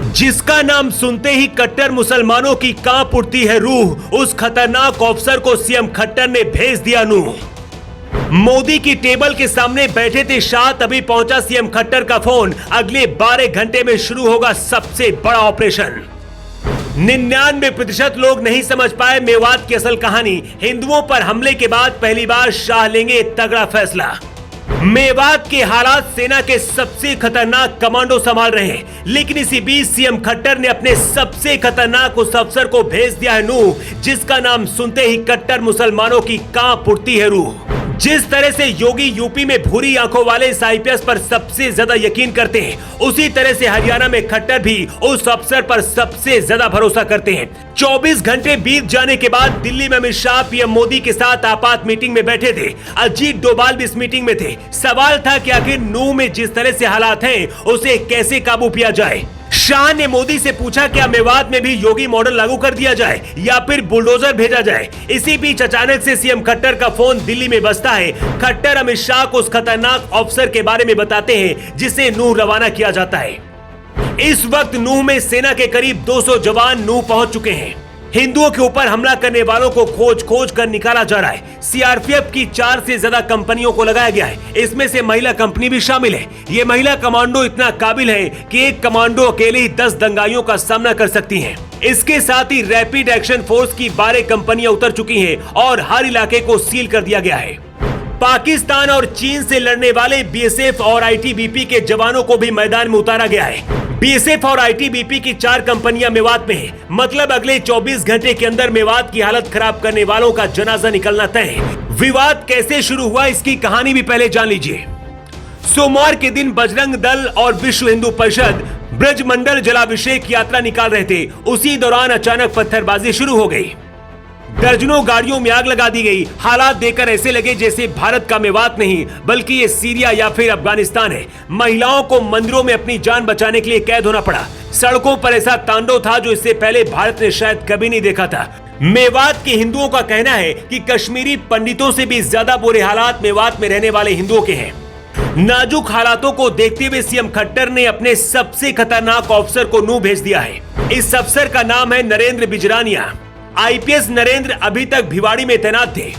जिसका नाम सुनते ही कट्टर मुसलमानों की कांप उठती है रूह, उस खतरनाक ऑफिसर को सीएम खट्टर ने भेज दिया नूह। मोदी की टेबल के सामने बैठे थे शाह, तभी पहुंचा सीएम खट्टर का फोन। अगले 12 घंटे में शुरू होगा सबसे बड़ा ऑपरेशन। 99% लोग नहीं समझ पाए मेवात की असल कहानी। हिंदुओं पर हमले के बाद पहली बार शाह लेंगे तगड़ा फैसला। मेवात के हालात सेना के सबसे खतरनाक कमांडो संभाल रहे हैं, लेकिन इसी बीच सीएम खट्टर ने अपने सबसे खतरनाक उस अफसर को भेज दिया है नूह, जिसका नाम सुनते ही कट्टर मुसलमानों की कांप उठती है रूह। जिस तरह से योगी यूपी में भूरी आंखों वाले इस आईपीएस पर सबसे ज्यादा यकीन करते हैं, उसी तरह से हरियाणा में खट्टर भी उस अफसर पर सबसे ज्यादा भरोसा करते हैं। 24 घंटे बीत जाने के बाद दिल्ली में अमित शाह पीएम मोदी के साथ आपात मीटिंग में बैठे थे। अजीत डोभाल भी इस मीटिंग में थे। सवाल था कि आखिर नूह में जिस तरह से हालात हैं, उसे कैसे काबू किया जाए। शाह ने मोदी से पूछा क्या मेवात में भी योगी मॉडल लागू कर दिया जाए या फिर बुलडोजर भेजा जाए। इसी बीच अचानक से सीएम खट्टर का फोन दिल्ली में बजता है। खट्टर अमित शाह को उस खतरनाक ऑफिसर के बारे में बताते हैं जिसे नूह रवाना किया जाता है। इस वक्त नूह में सेना के करीब 200 जवान नूह पहुंच चुके हैं। हिंदुओं के ऊपर हमला करने वालों को खोज कर निकाला जा रहा है। सीआरपीएफ की 4 से ज्यादा कंपनियों को लगाया गया है। इसमें से महिला कंपनी भी शामिल है। ये महिला कमांडो इतना काबिल है कि एक कमांडो अकेले ही 10 दंगाइयों का सामना कर सकती हैं। इसके साथ ही रैपिड एक्शन फोर्स की 12 कंपनियां उतर चुकी हैं और हर इलाके को सील कर दिया गया है। पाकिस्तान और चीन से लड़ने वाले बीएसएफ और आईटीबीपी के जवानों को भी मैदान में उतारा गया है। बीएसएफ और आईटीबीपी की 4 कंपनियां मेवात में हैं। मतलब अगले 24 घंटे के अंदर मेवात की हालत खराब करने वालों का जनाजा निकलना तय है। विवाद कैसे शुरू हुआ, इसकी कहानी भी पहले जान लीजिए। सोमवार के दिन बजरंग दल और विश्व हिंदू परिषद ब्रजमंडल जलाभिषेक यात्रा निकाल रहे थे। उसी दौरान अचानक पत्थरबाजी शुरू हो गई। दर्जनों गाड़ियों में आग लगा दी गई। हालात देखकर ऐसे लगे जैसे भारत का मेवात नहीं बल्कि ये सीरिया या फिर अफगानिस्तान है। महिलाओं को मंदिरों में अपनी जान बचाने के लिए कैद होना पड़ा। सड़कों पर ऐसा तांडव था जो इससे पहले भारत ने शायद कभी नहीं देखा था। मेवात के हिंदुओं का कहना है कि कश्मीरी पंडितों से भी ज्यादा बुरे हालात मेवात में रहने वाले हिंदुओं के हैं। नाजुक हालातों को देखते हुए सीएम खट्टर ने अपने सबसे खतरनाक ऑफिसर को नूह भेज दिया है। इस अफसर का नाम है नरेंद्र बिजरानिया। आईपीएस नरेंद्र अभी तक भिवाड़ी में तैनात थे।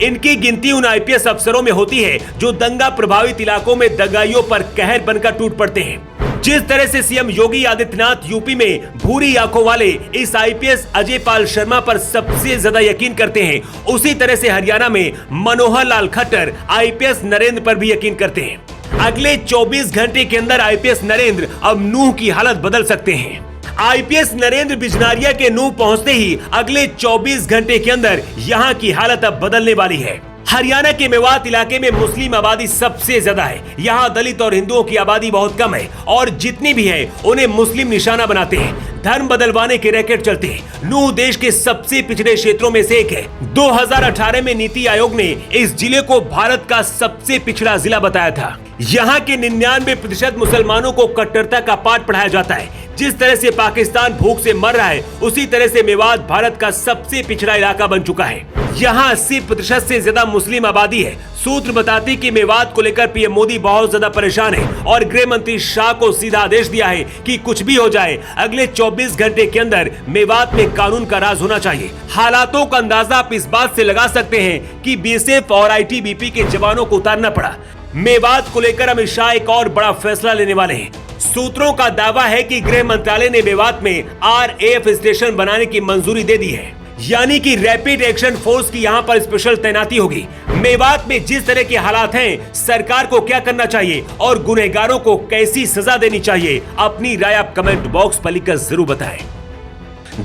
इनकी गिनती उन आईपीएस अफसरों में होती है जो दंगा प्रभावित इलाकों में दंगाइयों पर कहर बनकर टूट पड़ते हैं। जिस तरह से सीएम योगी आदित्यनाथ यूपी में भूरी आंखों वाले इस आईपीएस अजय पाल शर्मा पर सबसे ज्यादा यकीन करते हैं, उसी तरह से हरियाणा में मनोहर लाल खट्टर आईपीएस नरेंद्र पर भी यकीन करते हैं। अगले 24 घंटे के अंदर आईपीएस नरेंद्र अब नूह की हालत बदल सकते हैं। आईपीएस नरेंद्र बिजनारिया के नूह पहुंचते ही अगले 24 घंटे के अंदर यहां की हालत अब बदलने वाली है। हरियाणा के मेवात इलाके में मुस्लिम आबादी सबसे ज्यादा है। यहाँ दलित और हिंदुओं की आबादी बहुत कम है और जितनी भी है उन्हें मुस्लिम निशाना बनाते हैं। धर्म बदलवाने के रैकेट चलते हैं। नूह देश के सबसे पिछड़े क्षेत्रों में से एक है। 2018 में नीति आयोग ने इस जिले को भारत का सबसे पिछड़ा जिला बताया था। यहाँ के 99% मुसलमानों को कट्टरता का पाठ पढ़ाया जाता है। जिस तरह से पाकिस्तान भूख से मर रहा है, उसी तरह से मेवात भारत का सबसे पिछड़ा इलाका बन चुका है। यहाँ 80% से ज्यादा मुस्लिम आबादी है। सूत्र बताते कि मेवात को लेकर पीएम मोदी बहुत ज्यादा परेशान है और गृह मंत्री शाह को सीधा आदेश दिया है कि कुछ भी हो जाए अगले 24 घंटे के अंदर मेवात में कानून का राज होना चाहिए। हालातों का अंदाजा आप इस बात से लगा सकते हैं कि बीएसएफ और आईटीबीपी के जवानों को उतारना पड़ा। मेवात को लेकर अमित शाह एक और बड़ा फैसला लेने वाले हैं। सूत्रों का दावा है कि गृह मंत्रालय ने मेवात में आरएएफ स्टेशन बनाने की मंजूरी दे दी है, यानी कि रैपिड एक्शन फोर्स की यहाँ पर स्पेशल तैनाती होगी। मेवात में जिस तरह के हालात हैं, सरकार को क्या करना चाहिए और गुनहगारों को कैसी सजा देनी चाहिए, अपनी राय आप कमेंट बॉक्स पर लिखकर जरूर बताएं।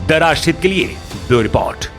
द राष्ट्रहित के लिए ब्यूरो रिपोर्ट।